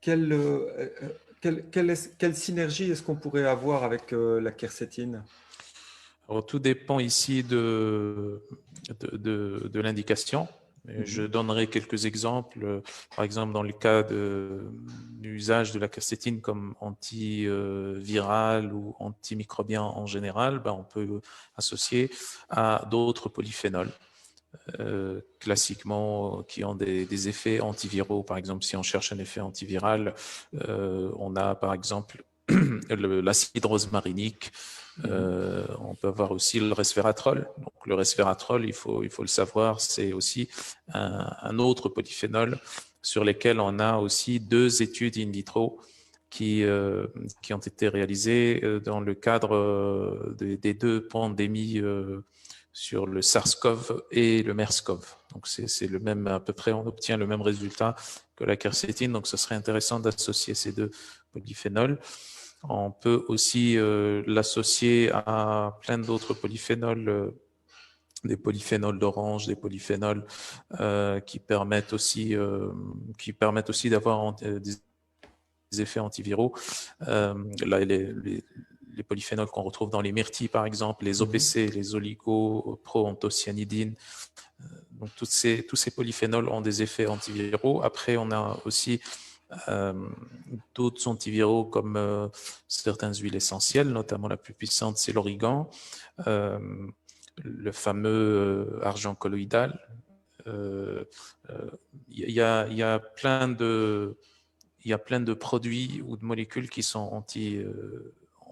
Quelle, quelle synergie est-ce qu'on pourrait avoir avec la quercétine? Alors, tout dépend ici de l'indication. Je Mhm. donnerai quelques exemples. Par exemple, dans le cas de l'usage de la quercétine comme antiviral ou antimicrobien en général, ben, on peut associer à d'autres polyphénols. Classiquement qui ont des effets antiviraux. Par exemple, si on cherche un effet antiviral, on a par exemple l'acide rosmarinique. Mhm. On peut avoir aussi le resveratrol. Donc, le resveratrol, il faut le savoir, c'est aussi un autre polyphénol sur lesquels on a aussi 2 études in vitro qui ont été réalisées dans le cadre des 2 pandémies sur le SARS-CoV et le MERS-CoV. Donc, c'est le même, à peu près, on obtient le même résultat que la quercétine. Donc, ce serait intéressant d'associer ces 2 polyphénols. On peut aussi l'associer à plein d'autres polyphénols, des polyphénols d'orange, des polyphénols qui permettent aussi d'avoir des effets antiviraux. Là, les polyphénols qu'on retrouve dans les myrtilles, par exemple, les Mhm. OPC, les oligo-proanthocyanidines. Donc, tous ces polyphénols ont des effets antiviraux. Après, on a aussi euh, d'autres antiviraux comme certaines huiles essentielles, notamment la plus puissante, c'est l'origan, euh, le fameux argent colloïdal. Il y a plein de produits ou de molécules qui sont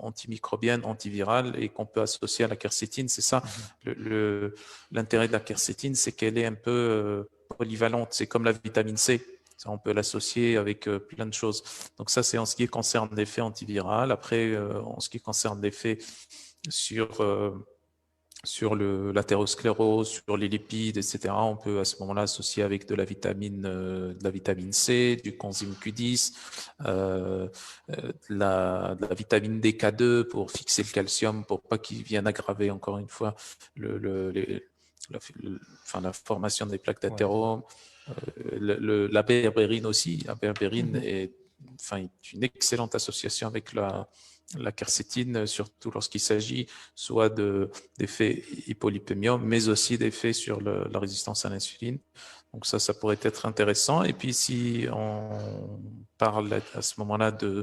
antimicrobiennes, antivirales et qu'on peut associer à la quercétine. C'est ça Mhm. l'intérêt de la quercétine, c'est qu'elle est un peu polyvalente. C'est comme la vitamine C. Ça, on peut l'associer avec plein de choses. Donc ça, c'est en ce qui concerne l'effet antiviral. Après, en ce qui concerne l'effet sur l'athérosclérose, sur les lipides, etc. On peut à ce moment-là associer avec de la vitamine C, du coenzyme Q10, de la vitamine DK2 pour fixer le calcium, pour pas qu'il vienne aggraver encore une fois la formation des plaques Ouais. d'athérome. La berbérine aussi. La berbérine Mhm. est, est une excellente association avec la quercétine, surtout lorsqu'il s'agit soit d'effets hypolipémium, mais aussi d'effets sur la résistance à l'insuline. Donc ça pourrait être intéressant. Et puis si on parle à ce moment-là euh,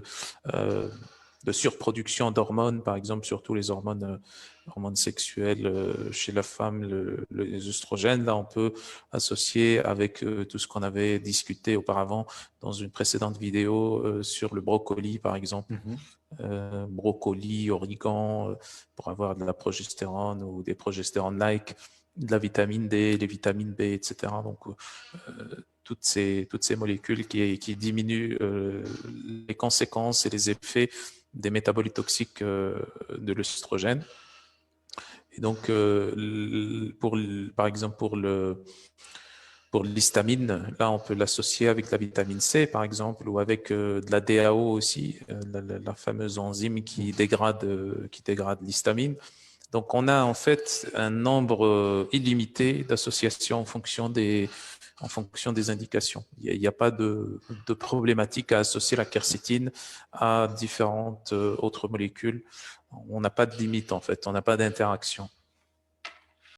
de surproduction d'hormones, par exemple, surtout les hormones sexuelles chez la femme, les œstrogènes, là on peut associer avec tout ce qu'on avait discuté auparavant dans une précédente vidéo sur le brocoli, par exemple. Mhm. Brocoli, origan, pour avoir de la progestérone ou des progestérones-like, de la vitamine D, les vitamines B, etc. Donc, toutes ces molécules qui diminuent les conséquences et les effets des métabolites toxiques de l'œstrogène. Et donc, par exemple, pour l'histamine, là, on peut l'associer avec la vitamine C, par exemple, ou avec de la DAO aussi, la fameuse enzyme Mhm. qui dégrade l'histamine. Donc, on a en fait un nombre illimité d'associations en fonction des indications. Il n'y a pas de problématique à associer la quercétine à différentes autres molécules. On n'a pas de limite, en fait, on n'a pas d'interaction.